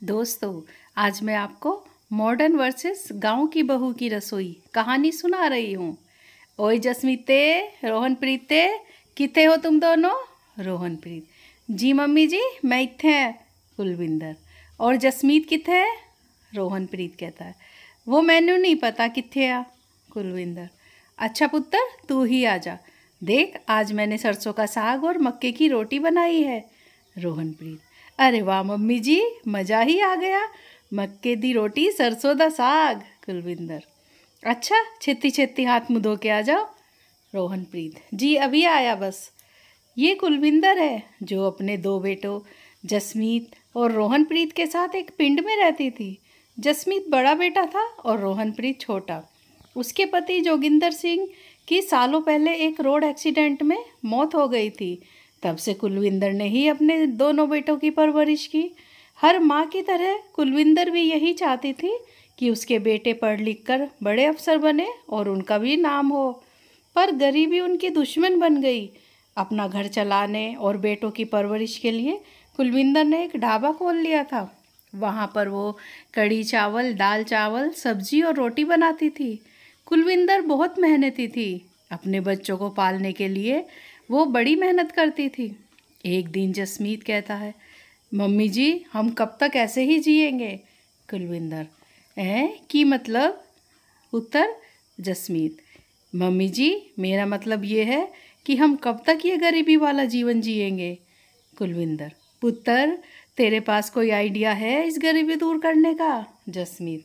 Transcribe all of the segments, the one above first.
दोस्तों, आज मैं आपको मॉडर्न वर्सेस गांव की बहू की रसोई कहानी सुना रही हूँ। ओए जसमीते, रोहनप्रीते, किथे हो तुम दोनों? रोहनप्रीत: जी मम्मी जी, मैं इत्थे है। कुलविंदर: और जसमीत किथे है? रोहनप्रीत कहता है, वो मैनू नहीं पता किथे आ। कुलविंदर: अच्छा पुत्र, तू ही आ जा। देख, आज मैंने सरसों का साग और मक्के की रोटी बनाई है। रोहनप्रीत: अरे वाह मम्मी जी, मज़ा ही आ गया। मक्के दी रोटी, सरसों दा साग। कुलविंदर: अच्छा, छेती छेती हाथ मुँह धो के आ जाओ। रोहनप्रीत: जी अभी आया बस। ये कुलविंदर है जो अपने दो बेटों जसमीत और रोहनप्रीत के साथ एक पिंड में रहती थी। जसमीत बड़ा बेटा था और रोहनप्रीत छोटा। उसके पति जोगिंदर सिंह की सालों पहले एक रोड एक्सीडेंट में मौत हो गई थी। तब से कुलविंदर ने ही अपने दोनों बेटों की परवरिश की। हर माँ की तरह कुलविंदर भी यही चाहती थी कि उसके बेटे पढ़ लिख कर बड़े अफसर बने और उनका भी नाम हो। पर गरीबी उनकी दुश्मन बन गई। अपना घर चलाने और बेटों की परवरिश के लिए कुलविंदर ने एक ढाबा खोल लिया था। वहाँ पर वो कढ़ी चावल, दाल चावल, सब्जी और रोटी बनाती थी। कुलविंदर बहुत मेहनती थी। अपने बच्चों को पालने के लिए वो बड़ी मेहनत करती थी। एक दिन जसमीत कहता है, मम्मी जी, हम कब तक ऐसे ही जिएंगे? कुलविंदर: की मतलब? उत्तर: जसमीत: मम्मी जी, मेरा मतलब ये है कि हम कब तक ये गरीबी वाला जीवन जिएंगे। कुलविंदर: पुत्र, तेरे पास कोई आइडिया है इस गरीबी दूर करने का? जसमीत: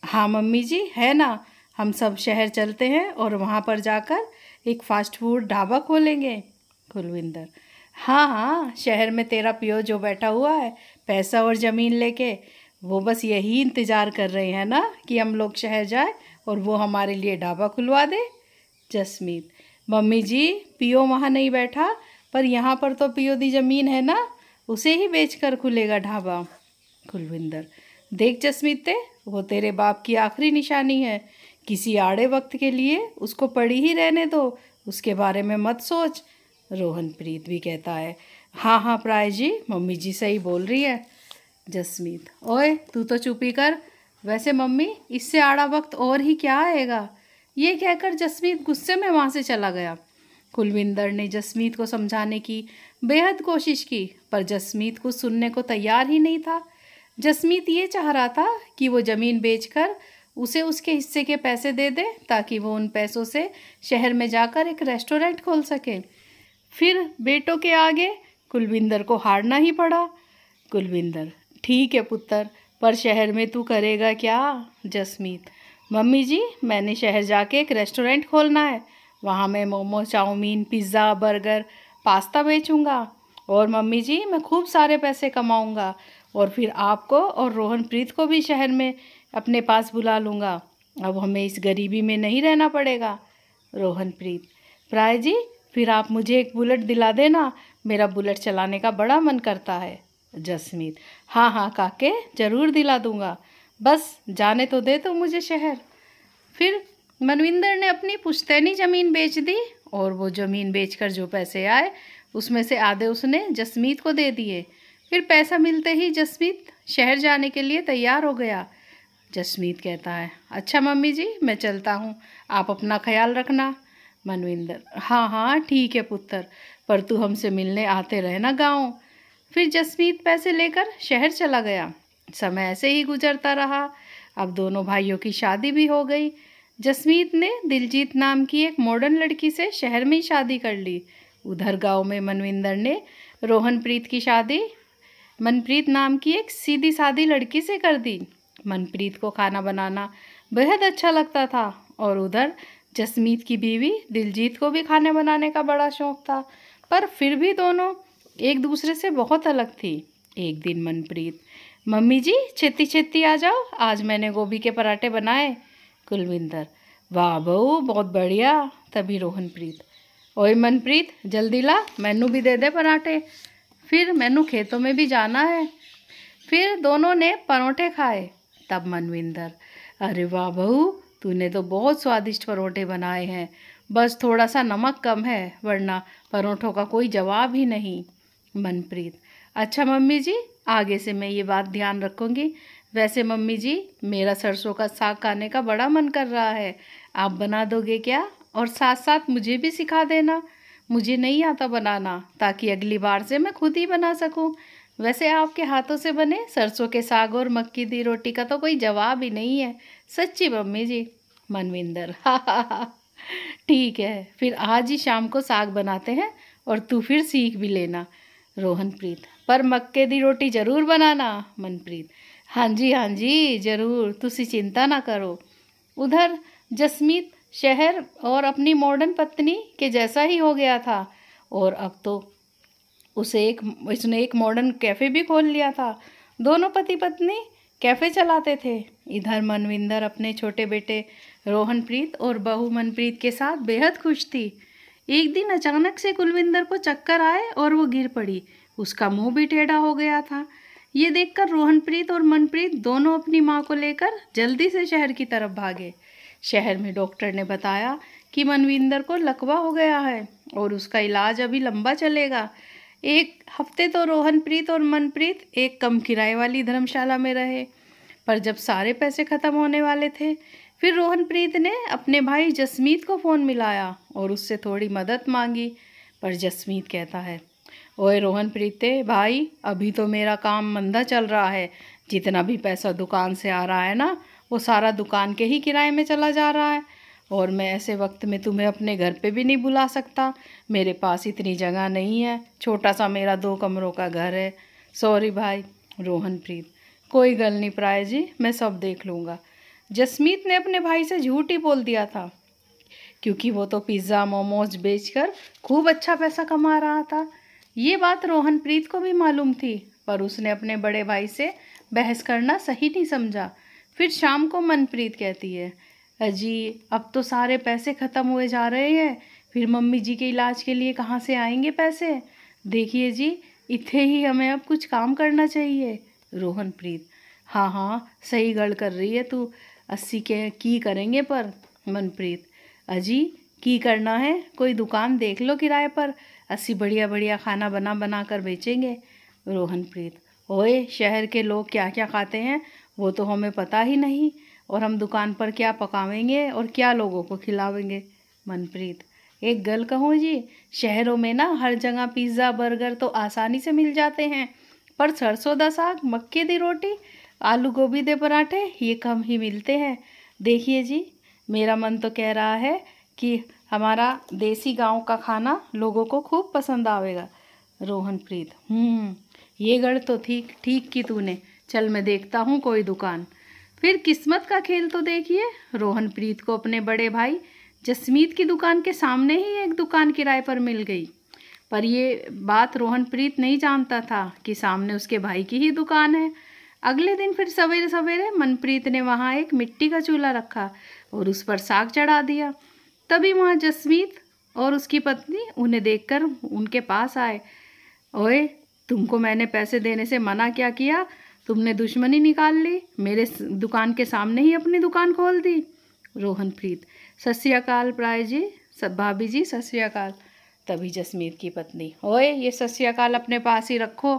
हाँ मम्मी जी, है ना। हम सब शहर चलते हैं और वहाँ पर जाकर एक फास्ट फूड ढाबा खोलेंगे। कुलविंदर: हाँ हाँ, शहर में तेरा पियो जो बैठा हुआ है पैसा और ज़मीन लेके, वो बस यही इंतज़ार कर रहे हैं ना कि हम लोग शहर जाए और वो हमारे लिए ढाबा खुलवा दे। जसमीत: मम्मी जी, पियो वहाँ नहीं बैठा, पर यहाँ पर तो पियो दी ज़मीन है ना, उसे ही बेचकर खुलेगा ढाबा। कुलविंदर: देख जसमीते, वो तेरे बाप की आखिरी निशानी है। किसी आड़े वक्त के लिए उसको पड़ी ही रहने दो, उसके बारे में मत सोच। रोहनप्रीत भी कहता है, हाँ हाँ प्राय जी, मम्मी जी सही बोल रही है। जसमीत: ओए तू तो चुप ही कर। वैसे मम्मी, इससे आड़ा वक्त और ही क्या आएगा? ये कहकर जसमीत गुस्से में वहाँ से चला गया। कुलविंदर ने जसमीत को समझाने की बेहद कोशिश की, पर जसमीत कुछ सुनने को तैयार ही नहीं था। जसमीत ये चाह रहा था कि वो ज़मीन बेचकर उसे उसके हिस्से के पैसे दे दे, ताकि वो उन पैसों से शहर में जाकर एक रेस्टोरेंट खोल सके। फिर बेटों के आगे कुलविंदर को हारना ही पड़ा। कुलविंदर: ठीक है पुत्र, पर शहर में तू करेगा क्या? जसमीत: मम्मी जी, मैंने शहर जाके एक रेस्टोरेंट खोलना है। वहाँ मैं momo, chowmein, pizza, burger, pasta बेचूंगा। और मम्मी जी, मैं खूब सारे पैसे कमाऊंगा और फिर आपको और रोहनप्रीत को भी शहर में अपने पास बुला लूँगा। अब हमें इस गरीबी में नहीं रहना पड़ेगा। रोहनप्रीत: प्राय जी, फिर आप मुझे एक बुलेट दिला देना, मेरा बुलेट चलाने का बड़ा मन करता है। जसमीत: हाँ हाँ काके, ज़रूर दिला दूँगा, बस जाने तो दे तो मुझे शहर। फिर मनविंदर ने अपनी पुश्तैनी ज़मीन बेच दी और वो ज़मीन बेचकर जो पैसे आए उसमें से आधे उसने जसमीत को दे दिए। फिर पैसा मिलते ही जसमीत शहर जाने के लिए तैयार हो गया। जसमीत कहता है, अच्छा मम्मी जी, मैं चलता हूँ, आप अपना ख्याल रखना। मनविंदर: हाँ हाँ ठीक है पुत्र, पर तू हमसे मिलने आते रहना गाँव। फिर जसमीत पैसे लेकर शहर चला गया। समय ऐसे ही गुजरता रहा। अब दोनों भाइयों की शादी भी हो गई। जसमीत ने दिलजीत नाम की एक मॉडर्न लड़की से शहर में ही शादी कर ली। उधर गांव में मनविंदर ने रोहनप्रीत की शादी मनप्रीत नाम की एक सीधी सादी लड़की से कर दी। मनप्रीत को खाना बनाना बेहद अच्छा लगता था और उधर जसमीत की बीवी दिलजीत को भी खाने बनाने का बड़ा शौक था, पर फिर भी दोनों एक दूसरे से बहुत अलग थी। एक दिन मनप्रीत: मम्मी जी, छेती छेती आ जाओ, आज मैंने गोभी के पराठे बनाए। कुलविंदर: वाह बहू, बहुत बढ़िया। तभी रोहनप्रीत: ओए मनप्रीत, जल्दी ला, मैनू भी दे दे पराठे, फिर मैनू खेतों में भी जाना है। फिर दोनों ने परोठे खाए। तब मनविंदर: अरे वाह बहू, तूने तो बहुत स्वादिष्ट परोठे बनाए हैं, बस थोड़ा सा नमक कम है, वरना परोठों का कोई जवाब ही नहीं। मनप्रीत: अच्छा मम्मी जी, आगे से मैं ये बात ध्यान रखूँगी। वैसे मम्मी जी, मेरा सरसों का साग खाने का बड़ा मन कर रहा है। आप बना दोगे क्या? और साथ साथ मुझे भी सिखा देना। मुझे नहीं आता बनाना, ताकि अगली बार से मैं खुद ही बना सकूं। वैसे आपके हाथों से बने सरसों के साग और मक्की दी रोटी का तो कोई जवाब ही नहीं है। सच्ची मम्मी जी। मनविंदर, हा हा हा। ठीक है, फिर आज ही शाम को साग बनाते हैं और तू फिर सीख भी लेना। रोहनप्रीत, पर मक्के दी रोटी जरूर बनाना। मनप्रीत, हाँ जी जरूर, तुसी चिंता ना करो। उधर जसमीत शहर और अपनी मॉडर्न पत्नी के जैसा ही हो गया था, और अब तो उसने एक मॉडर्न कैफ़े भी खोल लिया था। दोनों पति पत्नी कैफ़े चलाते थे। इधर मनविंदर अपने छोटे बेटे रोहनप्रीत और बहू मनप्रीत के साथ बेहद खुश थी। एक दिन अचानक से कुलविंदर को चक्कर आए और वो गिर पड़ी। उसका मुंह भी टेढ़ा हो गया था। ये देखकर रोहनप्रीत और मनप्रीत दोनों अपनी माँ को लेकर जल्दी से शहर की तरफ भागे। शहर में डॉक्टर ने बताया कि मनविंदर को लकवा हो गया है और उसका इलाज अभी लंबा चलेगा। एक हफ्ते तो रोहनप्रीत और मनप्रीत एक कम किराए वाली धर्मशाला में रहे। पर जब सारे पैसे ख़त्म होने वाले थे, फिर रोहनप्रीत ने अपने भाई जसमीत को फ़ोन मिलाया और उससे थोड़ी मदद मांगी। पर जसमीत कहता है, ओए रोहनप्रीत भाई, अभी तो मेरा काम मंदा चल रहा है। जितना भी पैसा दुकान से आ रहा है ना, वो सारा दुकान के ही किराए में चला जा रहा है। और मैं ऐसे वक्त में तुम्हें अपने घर पे भी नहीं बुला सकता। मेरे पास इतनी जगह नहीं है। छोटा सा मेरा 2 कमरों का घर है। सॉरी भाई। रोहनप्रीत, कोई गल नहीं प्राय जी, मैं सब देख लूँगा। जसमीत ने अपने भाई से झूठ ही बोल दिया था, क्योंकि वो तो पिज़्ज़ा मोमोज बेचकर खूब अच्छा पैसा कमा रहा था। ये बात रोहनप्रीत को भी मालूम थी, पर उसने अपने बड़े भाई से बहस करना सही नहीं समझा। फिर शाम को मनप्रीत कहती है, अजी अब तो सारे पैसे ख़त्म हुए जा रहे हैं, फिर मम्मी जी के इलाज के लिए कहाँ से आएंगे पैसे? देखिए जी, इतने ही हमें अब कुछ काम करना चाहिए। रोहनप्रीत, हाँ हाँ सही गढ़ कर रही है तू। 80 के की करेंगे पर। मनप्रीत, अजी की करना है, कोई दुकान देख लो किराए पर। 80 बढ़िया बढ़िया खाना बना बना कर बेचेंगे। रोहनप्रीत, ओए शहर के लोग क्या क्या खाते हैं वो तो हमें पता ही नहीं, और हम दुकान पर क्या पकावेंगे और क्या लोगों को खिलावेंगे। मनप्रीत, एक गल कहूँ जी, शहरों में ना हर जगह पिज़्ज़ा बर्गर तो आसानी से मिल जाते हैं, पर सरसों दा साग, मक्के दी रोटी, आलू गोभी दे पराठे ये कम ही मिलते हैं। देखिए जी, मेरा मन तो कह रहा है कि हमारा देसी गांव का खाना लोगों को खूब पसंद आवेगा। रोहनप्रीत, ये गढ़ तो ठीक ठीक की तूने। चल मैं देखता हूँ कोई दुकान। फिर किस्मत का खेल तो देखिए, रोहनप्रीत को अपने बड़े भाई जसमीत की दुकान के सामने ही एक दुकान किराए पर मिल गई। पर ये बात रोहनप्रीत नहीं जानता था कि सामने उसके भाई की ही दुकान है। अगले दिन फिर सवेरे सवेरे मनप्रीत ने वहाँ एक मिट्टी का चूल्हा रखा और उस पर साग चढ़ा दिया। तभी वहाँ जसमीत और उसकी पत्नी उन्हें देखकर उनके पास आए। ओए, तुमको मैंने पैसे देने से मना क्या किया? तुमने दुश्मनी निकाल ली, मेरे दुकान के सामने ही अपनी दुकान खोल दी। रोहनप्रीत, सत श्री अकाल प्राय जी, सब भाभी जी सत श्री अकाल। तभी जसमीत की पत्नी, ओए ये सत श्री अकाल अपने पास ही रखो।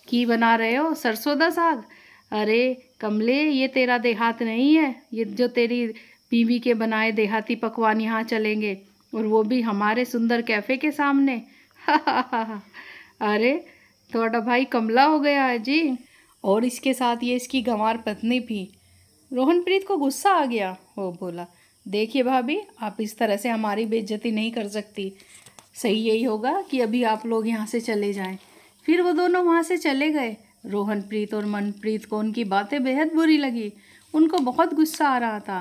की बना रहे हो? सरसों दा साग? अरे कमले, ये तेरा देहात नहीं है, ये जो तेरी बीवी के बनाए देहाती पकवान यहाँ चलेंगे, और वो भी हमारे सुंदर कैफ़े के सामने। अरे थोड़ा भाई कमला हो गया है जी, और इसके साथ ये इसकी गंवार पत्नी भी। रोहनप्रीत को गुस्सा आ गया। वो बोला, देखिए भाभी, आप इस तरह से हमारी बेइज्जती नहीं कर सकती। सही यही होगा कि अभी आप लोग यहाँ से चले जाएं। फिर वो दोनों वहाँ से चले गए। रोहनप्रीत और मनप्रीत को उनकी बातें बेहद बुरी लगी। उनको बहुत गुस्सा आ रहा था,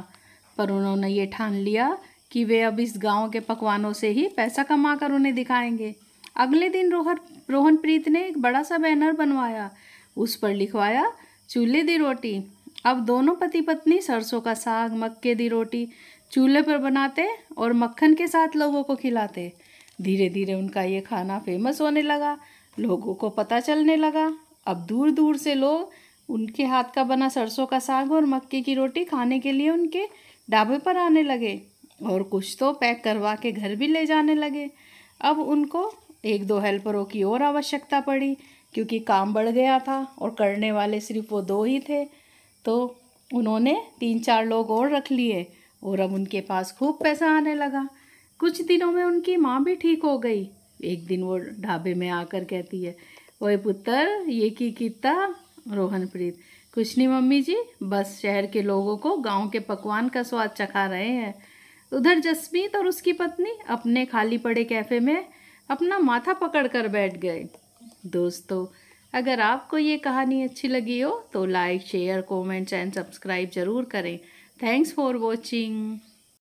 पर उन्होंने ये ठान लिया कि वे अब इस गांव के पकवानों से ही पैसा कमा कर उन्हें दिखाएंगे। अगले दिन रोहनप्रीत ने एक बड़ा सा बैनर बनवाया। उस पर लिखवाया, चूल्हे दी रोटी। अब दोनों पति पत्नी सरसों का साग, मक्के दी रोटी चूल्हे पर बनाते और मक्खन के साथ लोगों को खिलाते। धीरे धीरे उनका ये खाना फेमस होने लगा। लोगों को पता चलने लगा। अब दूर दूर से लोग उनके हाथ का बना सरसों का साग और मक्के की रोटी खाने के लिए उनके ढाबे पर आने लगे, और कुछ तो पैक करवा के घर भी ले जाने लगे। अब उनको 1-2 हेल्परों की और आवश्यकता पड़ी, क्योंकि काम बढ़ गया था और करने वाले सिर्फ वो 2 ही थे, तो उन्होंने 3-4 लोग और रख लिए और अब उनके पास खूब पैसा आने लगा। कुछ दिनों में उनकी माँ भी ठीक हो गई। एक दिन वो ढाबे में आकर कहती है, ओए पुत्र ये की कीता? रोहनप्रीत, कुछ नहीं मम्मी जी, बस शहर के लोगों को गांव के पकवान का स्वाद चखा रहे हैं। उधर जसमीत और उसकी पत्नी अपने खाली पड़े कैफ़े में अपना माथा पकड़ कर बैठ गए। दोस्तों, अगर आपको ये कहानी अच्छी लगी हो तो like, share, comments and subscribe ज़रूर करें। Thanks for watching.